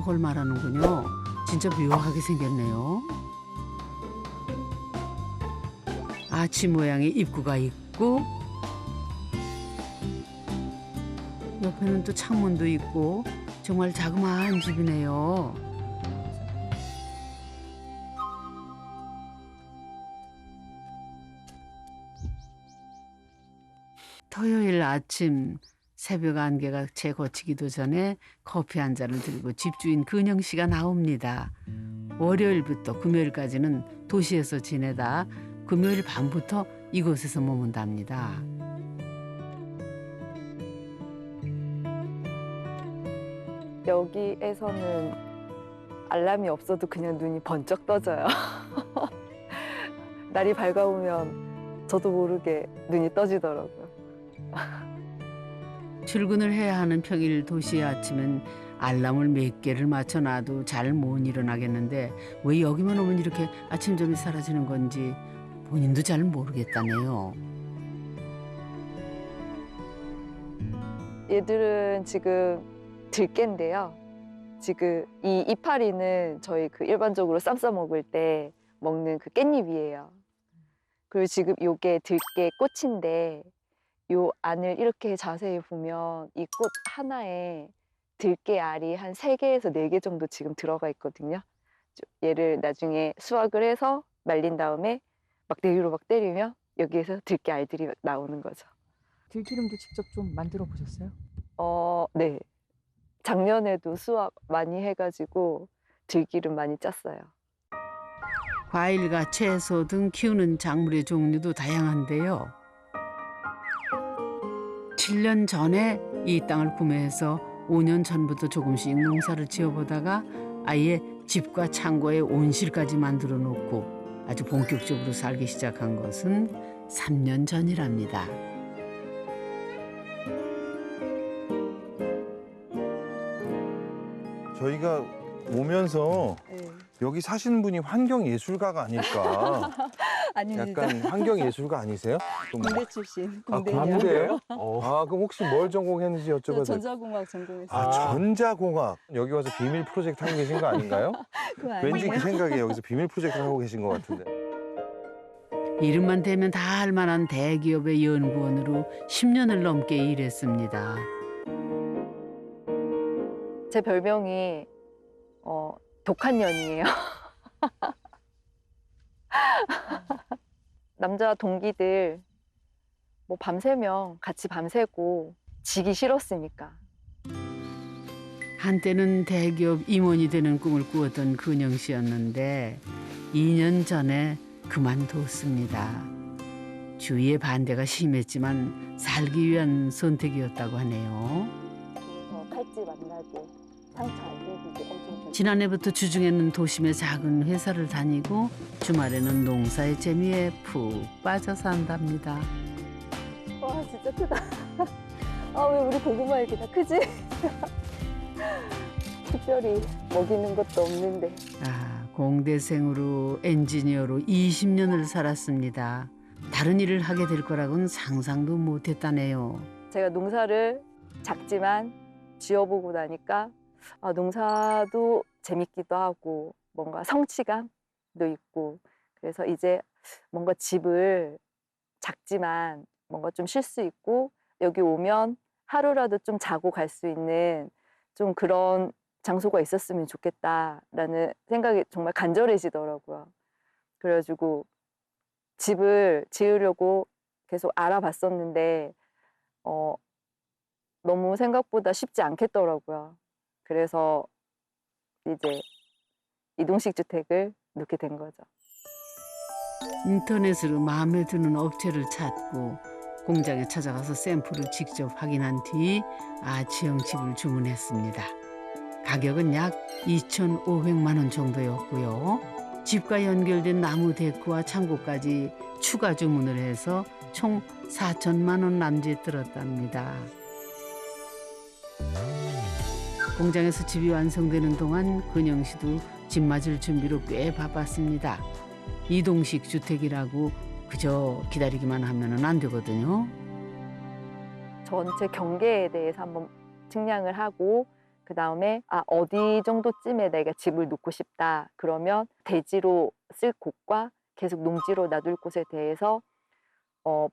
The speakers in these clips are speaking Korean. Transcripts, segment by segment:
저걸 말하는군요. 진짜 묘하게 생겼네요. 아치 모양의 입구가 있고 옆에는 또 창문도 있고 정말 자그마한 집이네요. 토요일 아침 새벽 안개가 채 거치기도 전에 커피 한 잔을 들고 집주인 근영 씨가 나옵니다. 월요일부터 금요일까지는 도시에서 지내다 금요일 밤부터 이곳에서 머문답니다. 여기에서는 알람이 없어도 그냥 눈이 번쩍 떠져요. 날이 밝아오면 저도 모르게 눈이 떠지더라고요. 출근을 해야 하는 평일 도시의 아침엔 알람을 몇 개를 맞춰놔도 잘 못 일어나겠는데 왜 여기만 오면 이렇게 아침잠이 사라지는 건지 본인도 잘 모르겠다네요. 얘들은 지금 들깨인데요. 지금 이 이파리는 저희 그 일반적으로 쌈 싸 먹을 때 먹는 그 깻잎이에요. 그리고 지금 요게 들깨 꽃인데 요 안을 이렇게 자세히 보면 이 꽃 하나에 들깨 알이 한 3개에서 4개 정도 지금 들어가 있거든요. 얘를 나중에 수확을 해서 말린 다음에 막 내리로 막 때리면 여기에서 들깨 알들이 나오는 거죠. 들기름도 직접 좀 만들어 보셨어요? 네. 작년에도 수확 많이 해가지고 들기름 많이 짰어요. 과일과 채소 등 키우는 작물의 종류도 다양한데요. 7년 전에 이 땅을 구매해서 5년 전부터 조금씩 농사를 지어보다가 아예 집과 창고에 온실까지 만들어 놓고 아주 본격적으로 살기 시작한 것은 3년 전이랍니다. 저희가 오면서 네. 여기 사시는 분이 환경예술가가 아닐까. 아닙니다. 약간 환경예술가 아니세요? 공대 출신. 아, 공대요. 공대예요? 아, 그럼 혹시 뭘 전공했는지 여쭤봐도 될까요? 전자공학 전공했어요. 아, 전자공학. 여기 와서 비밀 프로젝트 하고 계신 거 아닌가요? 그거 왠지 아니에요? 그 생각에 여기서 비밀 프로젝트 하고 계신 것 같은데. 이름만 대면 다 할 만한 대기업의 연구원으로 10년을 넘게 일했습니다. 제 별명이 독한 년이에요. 남자 동기들 뭐 밤새면 같이 밤새고 지기 싫었으니까. 한때는 대기업 임원이 되는 꿈을 꾸었던 근영 씨였는데 2년 전에 그만뒀습니다. 주위의 반대가 심했지만 살기 위한 선택이었다고 하네요. 그래서 칼집 만나고 상처 안 생기고 엄청 조심. 지난해부터 주중에는 도심의 작은 회사를 다니고 주말에는 농사의 재미에 푹 빠져 산답니다. 와 진짜 크다. 아 왜 우리 고구마 이렇게 다 크지? 특별히 먹이는 것도 없는데. 공대생으로 엔지니어로 20년을 살았습니다. 다른 일을 하게 될 거라고는 상상도 못했다네요. 제가 농사를 작지만 지어보고 나니까 농사도 재밌기도 하고 뭔가 성취감도 있고 그래서 이제 뭔가 집을 작지만 뭔가 좀 쉴 수 있고 여기 오면 하루라도 좀 자고 갈 수 있는 좀 그런 장소가 있었으면 좋겠다라는 생각이 정말 간절해지더라고요. 그래가지고 집을 지으려고 계속 알아봤었는데 너무 생각보다 쉽지 않겠더라고요. 그래서 이제 이동식 주택을 놓게 된 거죠. 인터넷으로 마음에 드는 업체를 찾고 공장에 찾아가서 샘플을 직접 확인한 뒤 아치형 집을 주문했습니다. 가격은 약 2,500만 원 정도였고요. 집과 연결된 나무 데크와 창고까지 추가 주문을 해서 총 4천만 원 남짓 들었답니다. 공장에서 집이 완성되는 동안 근영 씨도 집 맞을 준비로 꽤 바빴습니다. 이동식 주택이라고 그저 기다리기만 하면은 안 되거든요. 전체 경계에 대해서 한번 측량을 하고 그다음에 어디 정도쯤에 내가 집을 놓고 싶다. 그러면 대지로 쓸 곳과 계속 농지로 놔둘 곳에 대해서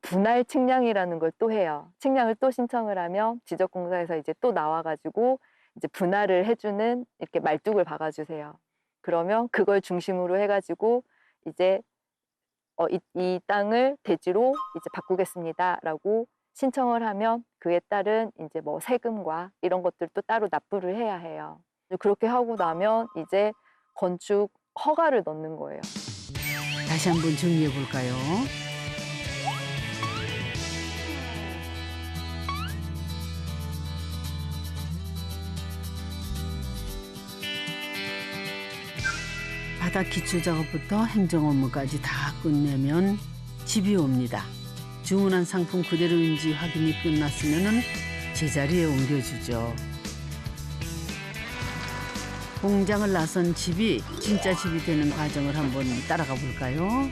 분할 측량이라는 걸 또 해요. 측량을 또 신청을 하면 지적공사에서 이제 또 나와가지고 이제 분할을 해주는 이렇게 말뚝을 박아주세요. 그러면 그걸 중심으로 해가지고 이제 이 땅을 대지로 이제 바꾸겠습니다라고 신청을 하면 그에 따른 이제 뭐 세금과 이런 것들도 따로 납부를 해야 해요. 그렇게 하고 나면 이제 건축 허가를 넣는 거예요. 다시 한번 정리해 볼까요? 바닥 기초 작업부터 행정 업무까지 다 끝내면 집이 옵니다. 주문한 상품 그대로인지 확인이 끝났으면은 제자리에 옮겨주죠. 공장을 나선 집이 진짜 집이 되는 과정을 한번 따라가 볼까요?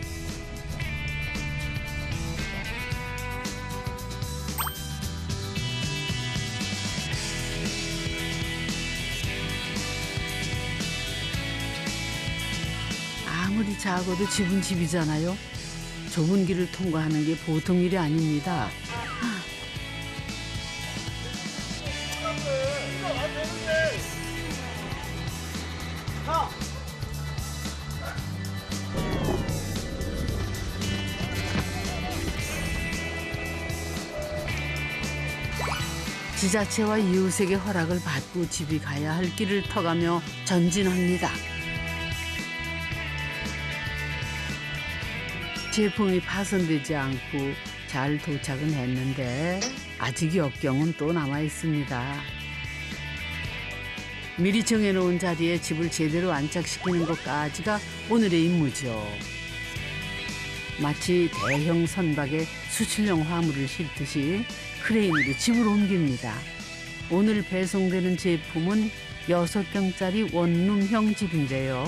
아무리 작아도 집은 집이잖아요. 좁은 길을 통과하는 게 보통 일이 아닙니다. 지자체와 이웃에게 허락을 받고 집이 가야 할 길을 터가며 전진합니다. 제품이 파손되지 않고 잘 도착은 했는데 아직 역경은 또 남아 있습니다. 미리 정해놓은 자리에 집을 제대로 안착시키는 것까지가 오늘의 임무죠. 마치 대형 선박에 수출용 화물을 싣듯이 크레인으로 집을 옮깁니다. 오늘 배송되는 제품은 6평짜리 원룸형 집인데요.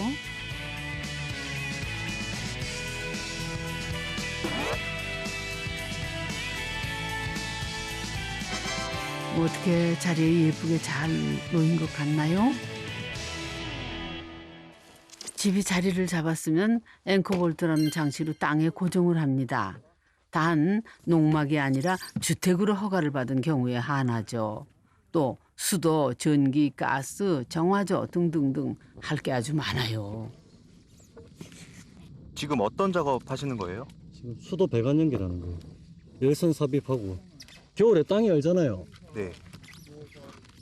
어떻게 자리에 예쁘게 잘 놓인 것 같나요? 집이 자리를 잡았으면 앵커볼트라는 장치로 땅에 고정을 합니다. 단 농막이 아니라 주택으로 허가를 받은 경우에 한하죠. 또 수도, 전기, 가스, 정화조 등등등 할 게 아주 많아요. 지금 어떤 작업 하시는 거예요? 지금 수도 배관 연결하는 거예요. 열선 삽입하고 겨울에 땅이 열잖아요. 네.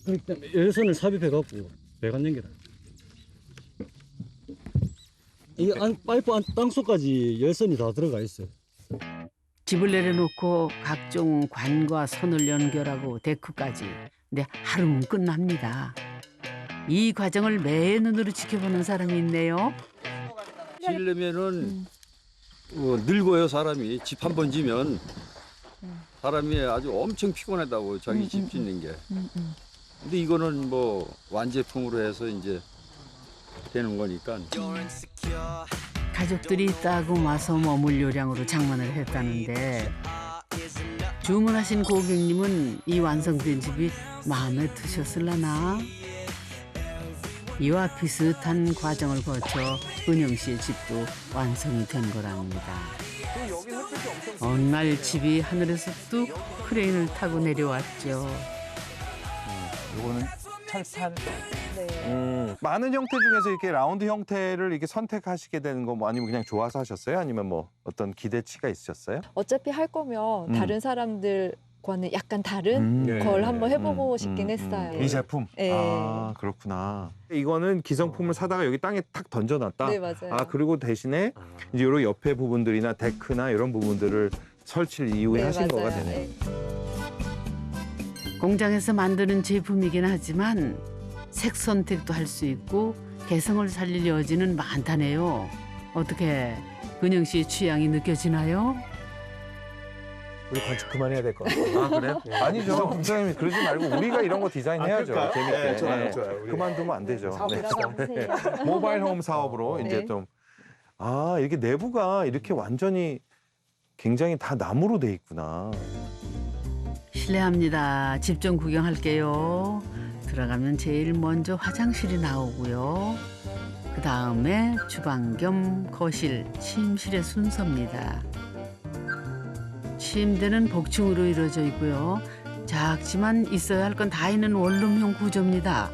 그러니까 열선을 삽입해갖고 배관 연결해요. 이 파이프 안 땅속까지 열선이 다 들어가 있어요. 집을 내려놓고 각종 관과 선을 연결하고 데크까지. 근데 하루면 끝납니다. 이 과정을 매의 눈으로 지켜보는 사람이 있네요. 지으려면은 늙어요. 사람이 집 한 번 지면 사람이 아주 엄청 피곤하다고 자기 집 짓는 게. 근데 이거는 뭐 완제품으로 해서 이제 되는 거니까. 가족들이 따고 와서 머물 요량으로 장만을 했다는데 주문하신 고객님은 이 완성된 집이 마음에 드셨을라나? 이와 비슷한 과정을 거쳐 은영 씨의 집도 완성이 된 거랍니다. 어느 날 집이 하늘에서 뚝 크레인을 타고 내려왔죠. 이거는 철판. 네. 많은 형태 중에서 이렇게 라운드 형태를 이렇게 선택하시게 되는 거 뭐 아니면 그냥 좋아서 하셨어요? 아니면 뭐 어떤 기대치가 있으셨어요? 어차피 할 거면 다른 사람들과는 약간 다른 걸 한번 해보고 싶긴 했어요. 이 제품? 네. 아, 그렇구나. 이거는 기성품을 사다가 여기 땅에 탁 던져놨다? 네, 맞아요. 아, 그리고 대신에 이제 이런 옆에 부분들이나 데크나 이런 부분들을 설치를 이후에 하신 거가 되네. 네. 공장에서 만드는 제품이긴 하지만 색 선택도 할 수 있고 개성을 살릴 여지는 많다네요. 어떻게 근영 씨의 취향이 느껴지나요? 우리 건축 그만해야 될 것 같아요. 아, 그래요? 아니죠. 공장님 그러지 말고 우리가 이런 거 디자인해야죠. 그럴까요? 재밌게. 네, 좋아요, 좋아요. 우리. 그만두면 안 되죠. 네. 들어가세요. 모바일 홈 사업으로 이제 네. 좀 이게 내부가 이렇게 완전히 굉장히 다 나무로 돼 있구나. 실례합니다. 집 좀 구경할게요. 들어가면 제일 먼저 화장실이 나오고요. 그 다음에 주방 겸 거실, 침실의 순서입니다. 침대는 복층으로 이루어져 있고요. 작지만 있어야 할 건 다 있는 원룸형 구조입니다.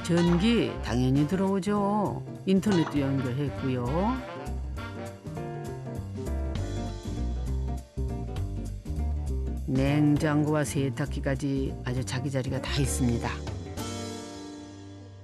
전기 당연히 들어오죠. 인터넷도 연결했고요. 냉장고와 세탁기까지 아주 자기 자리가 다 있습니다.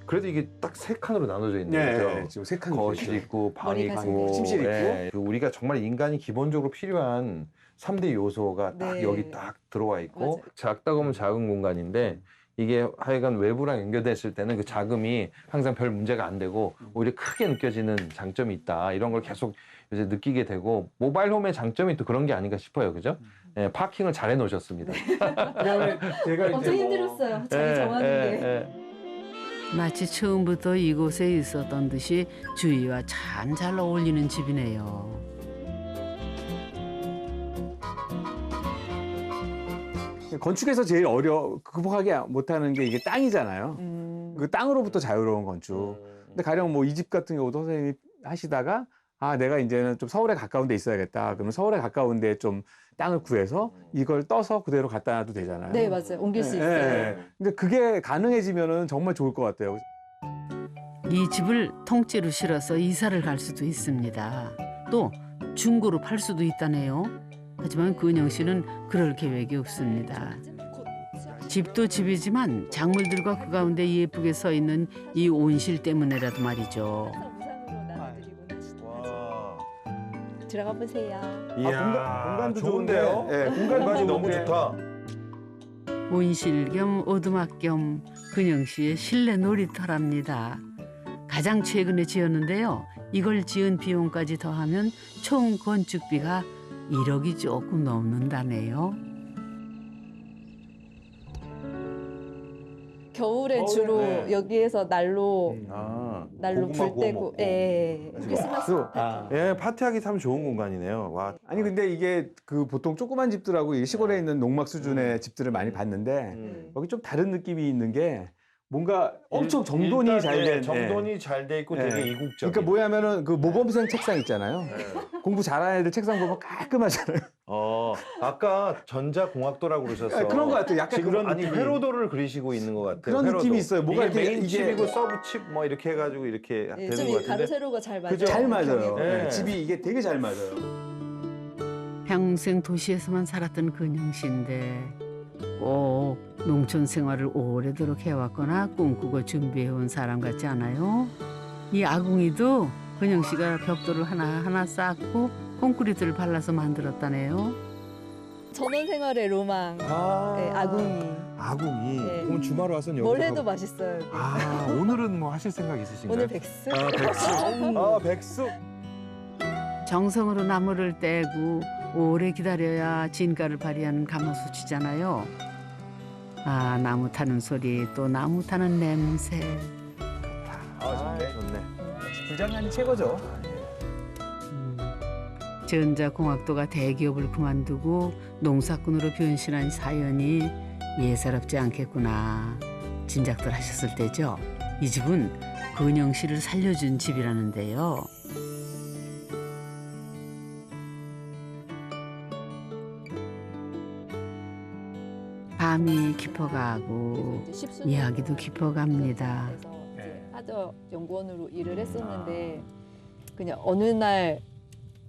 그래도 이게 딱 세 칸으로 나눠져 있는 거죠. 지금 세 칸. 거실 있고 방 머리 있고 가슴. 침실 있고. 그 우리가 정말 인간이 기본적으로 필요한 3대 요소가 딱 네. 여기 딱 들어와 있고 맞아요. 작다고 하면 작은 공간인데 이게 하여간 외부랑 연결됐을 때는 그 작음이 항상 별 문제가 안 되고 오히려 크게 느껴지는 장점이 있다. 이런 걸 계속 이제 느끼게 되고 모바일 홈의 장점이 또 그런 게 아닌가 싶어요. 그죠? 예, 파킹을 잘 해놓으셨습니다. 그다음에 제가 이제 엄청 힘들었어요. 자리 정하는 게. 마치 처음부터 이곳에 있었던 듯이 주위와 참 잘 어울리는 집이네요. 건축에서 제일 극복하기 못하는 게 이게 땅이잖아요. 그 땅으로부터 자유로운 건축. 근데 가령 뭐 이 집 같은 경우도 선생님이 하시다가 아 내가 이제는 좀 서울에 가까운 데 있어야겠다. 그러면 서울에 가까운 데 좀 땅을 구해서 이걸 떠서 그대로 갖다 놔도 되잖아요. 네, 맞아요. 옮길 수 예, 있어요. 예. 근데 그게 가능해지면은 정말 좋을 것 같아요. 이 집을 통째로 실어서 이사를 갈 수도 있습니다. 또 중고로 팔 수도 있다네요. 하지만 근영 씨는 그럴 계획이 없습니다. 집도 집이지만 작물들과 그 가운데 예쁘게 서 있는 이 온실 때문에라도 말이죠. 와. 들어가 보세요. 이야, 공간도 좋은데요? 좋은데, 예, 공간도 너무 좋은데. 좋다. 온실 겸 오두막 겸 근영 씨의 실내 놀이터랍니다. 가장 최근에 지었는데요. 이걸 지은 비용까지 더하면 총 건축비가 1억이 조금 넘는다네요. 겨울엔 주로 네. 여기에서 난로 아, 불 고구마 구워 떼고, 먹고. 예. 크리스마스 때. 아. 예, 파티하기 참 좋은 공간이네요. 와. 아니 근데 이게 그 보통 조그만 집들하고 이 시골에 있는 농막 수준의 집들을 많이 봤는데 음. 여기 좀 다른 느낌이 있는 게 뭔가 엄청 정돈이 일단, 잘 예, 된 정돈이 잘 돼 있고 예. 되게 이국적. 그러니까 뭐냐면은 그 모범생 책상 있잖아요. 네. 공부 잘하는 애들 책상 보면 깔끔하잖아요. 아까 전자공학도라고 그러셨어. 그런 것 같아요. 약간 지금 그런 아니 느낌이. 회로도를 그리시고 있는 것 같아요. 그런 회로도. 느낌이 있어요. 뭐가 이게 이렇게 메인 이게- 칩이고 서브 칩 뭐 이렇게 해가지고 이렇게 예, 되는 좀 것 이 같은데. 가로 세로가 잘 맞아요. 그죠? 잘 맞아요. 네. 집이 이게 되게 잘 맞아요. 평생 도시에서만 살았던 근영 씨인데 꼭 농촌 생활을 오래도록 해왔거나 꿈꾸고 준비해온 사람 같지 않아요? 이 아궁이도 근영 씨가 벽돌을 하나하나 쌓고 콘크리트를 발라서 만들었다네요. 전원 생활의 로망. 네, 아궁이. 아궁이. 네. 오늘 주말 와서는 뭘 여기서 해도 맛있어요. 여기. 아, 오늘은 뭐 하실 생각 있으신가요? 오늘 백숙. 아, 백숙. 아, 백숙. 정성으로 나무를 떼고 오래 기다려야 진가를 발휘하는 가마솥이잖아요. 아, 나무 타는 소리 또 나무 타는 냄새. 좋네, 좋네. 불장난이 최고죠. 전자공학도가 대기업을 그만두고 농사꾼으로 변신한 사연이 예사롭지 않겠구나 짐작들 하셨을 때죠. 이 집은 근영 씨를 살려준 집이라는데요. 밤이 깊어가고 이야기도 깊어갑니다. 그래서 이제 하저 연구원으로 일을 했었는데 그냥 어느 날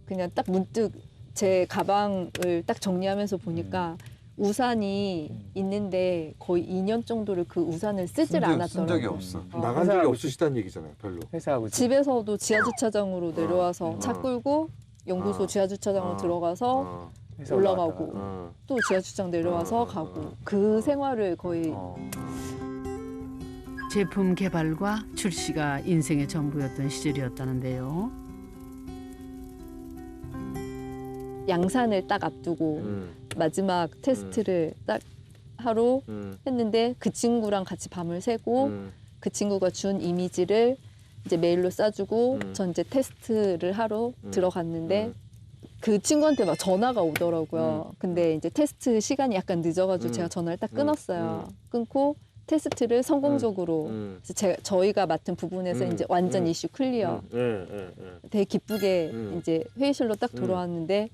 그냥 딱 문득 제 가방을 딱 정리하면서 보니까 우산이 있는데 거의 2년 정도를 그 우산을 쓰질 않았더라고요. 쓴 적이 없어. 어. 나간 적이 없으시다는 얘기잖아요, 별로. 회사하고 집에서도 지하주차장으로 내려와서 차 어. 끌고 연구소 어. 지하주차장으로 어. 들어가서 어. 회사 올라가고 올라갔다가. 어. 또 지하주차장 내려와서 어. 가고 그 생활을 거의 제품 개발과 출시가 인생의 전부였던 시절이었다는데요. 양산을 딱 앞두고 마지막 테스트를 딱 하루 했는데 그 친구랑 같이 밤을 새고 그 친구가 준 이미지를 이제 메일로 싸주고 전 이제 테스트를 하러 들어갔는데 그 친구한테 막 전화가 오더라고요. 근데 이제 테스트 시간이 약간 늦어가지고 제가 전화를 딱 끊었어요. 끊고 테스트를 성공적으로 그래서 저희가 맡은 부분에서 이제 완전 이슈 클리어. 되게 기쁘게 이제 회의실로 딱 돌아왔는데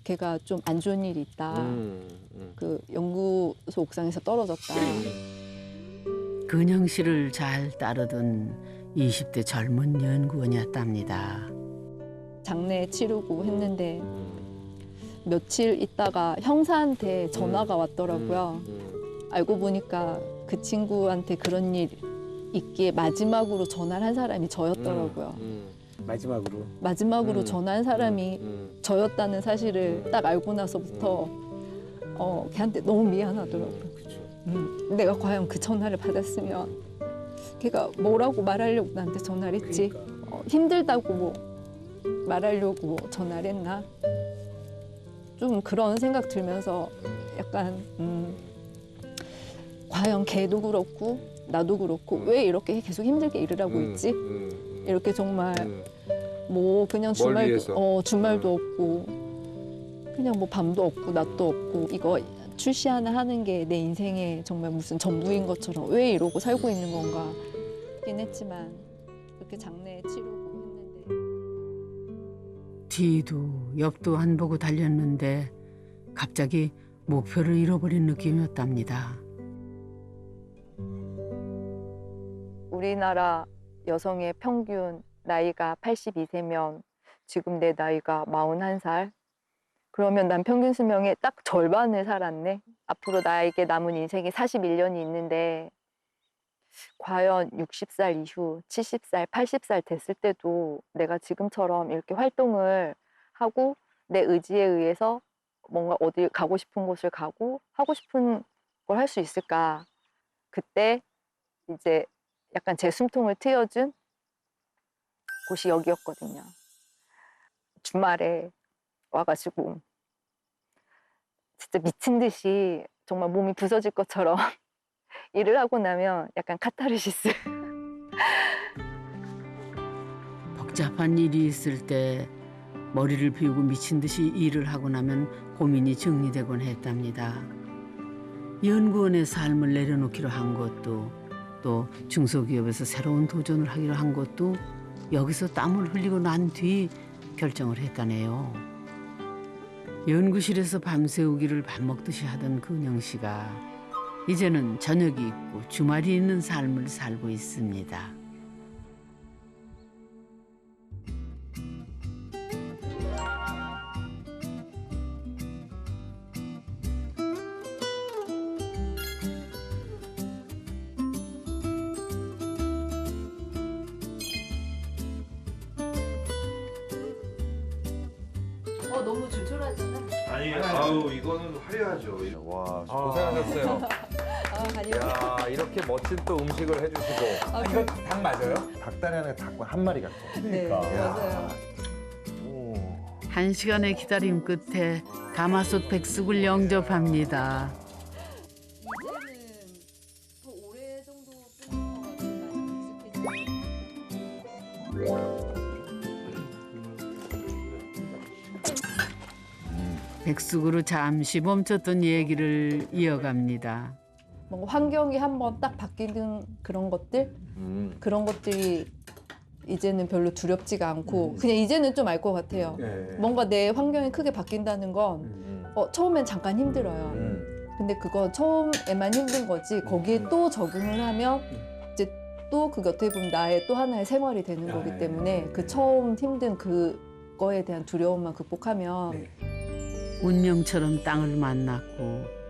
걔가 좀 안 좋은 일이 있다. 그 연구소 옥상에서 떨어졌다. 근영 씨를 잘 따르던 20대 젊은 연구원이었답니다. 장례 치르고 했는데 며칠 있다가 형사한테 전화가 왔더라고요. 알고 보니까 그 친구한테 그런 일 있기에 마지막으로 전화를 한 사람이 저였더라고요. 마지막으로 전화한 사람이 저였다는 사실을 딱 알고 나서부터 걔한테 너무 미안하더라고요. 내가 과연 그 전화를 받았으면 걔가 뭐라고 말하려고 나한테 전화를 했지. 힘들다고 뭐 말하려고 전화를 했나. 좀 그런 생각 들면서 약간 과연 걔도 그렇고 나도 그렇고 왜 이렇게 계속 힘들게 일을 하고 있지? 이렇게 정말 뭐 그냥 주말도 없고 그냥 뭐 밤도 없고 낮도 없고 이거 출시 하나 하는 게 내 인생에 정말 무슨 전부인 것처럼 왜 이러고 살고 있는 건가 하긴 했지만 그렇게 장례 치르고 했는데 뒤도 옆도 안 보고 달렸는데 갑자기 목표를 잃어버린 느낌이었답니다. 우리나라 여성의 평균 나이가 82세면 지금 내 나이가 41살. 그러면 난 평균 수명의 딱 절반을 살았네. 앞으로 나에게 남은 인생이 41년이 있는데 과연 60살 이후 70살, 80살 됐을 때도 내가 지금처럼 이렇게 활동을 하고 내 의지에 의해서 뭔가 어디 가고 싶은 곳을 가고 하고 싶은 걸 할 수 있을까. 그때 이제 약간 제 숨통을 트여준 곳이 여기였거든요. 주말에 와가지고 진짜 미친 듯이 정말 몸이 부서질 것처럼 일을 하고 나면 약간 카타르시스. 복잡한 일이 있을 때 머리를 비우고 미친 듯이 일을 하고 나면 고민이 정리되곤 했답니다. 연구원의 삶을 내려놓기로 한 것도 또 중소기업에서 새로운 도전을 하기로 한 것도 여기서 땀을 흘리고 난 뒤 결정을 했다네요. 연구실에서 밤새우기를 밥 먹듯이 하던 근영 씨가 이제는 저녁이 있고 주말이 있는 삶을 살고 있습니다. 너무 조촐하잖아. 아니, 아우 이거는 화려하죠. 와, 고생하셨어요. 야, 이렇게 멋진 또 음식을 해주시고. 이거 닭 맞아요? 닭다리 안에 닭과 한 마리 같아. 네, 맞아요. 오. 1시간의 기다림 끝에 가마솥 백숙을 영접합니다. 이제는 더 오래 정도 끓여서 많이 익숙해지고. 백숙으로 잠시 멈췄던 얘기를 이어갑니다. 뭔가 환경이 한번 딱 바뀌는 그런 것들? 그런 것들이 이제는 별로 두렵지가 않고 그냥 이제는 좀 알 것 같아요. 뭔가 내 환경이 크게 바뀐다는 건 처음엔 잠깐 힘들어요. 근데 그건 처음에만 힘든 거지 거기에 또 적응을 하면 이제 또 그게 어떻게 보면 나의 또 하나의 생활이 되는 거기 때문에 그 처음 힘든 그거에 대한 두려움만 극복하면 운명처럼 땅을 만났고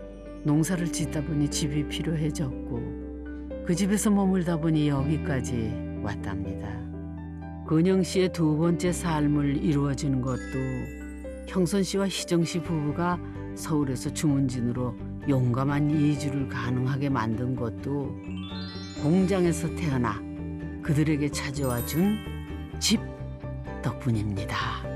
농사를 짓다 보니 집이 필요해졌고 그 집에서 머물다 보니 여기까지 왔답니다. 근영 씨의 두 번째 삶을 이루어주는 것도 형선 씨와 희정 씨 부부가 서울에서 주문진으로 용감한 이주를 가능하게 만든 것도 공장에서 태어나 그들에게 찾아와 준 집 덕분입니다.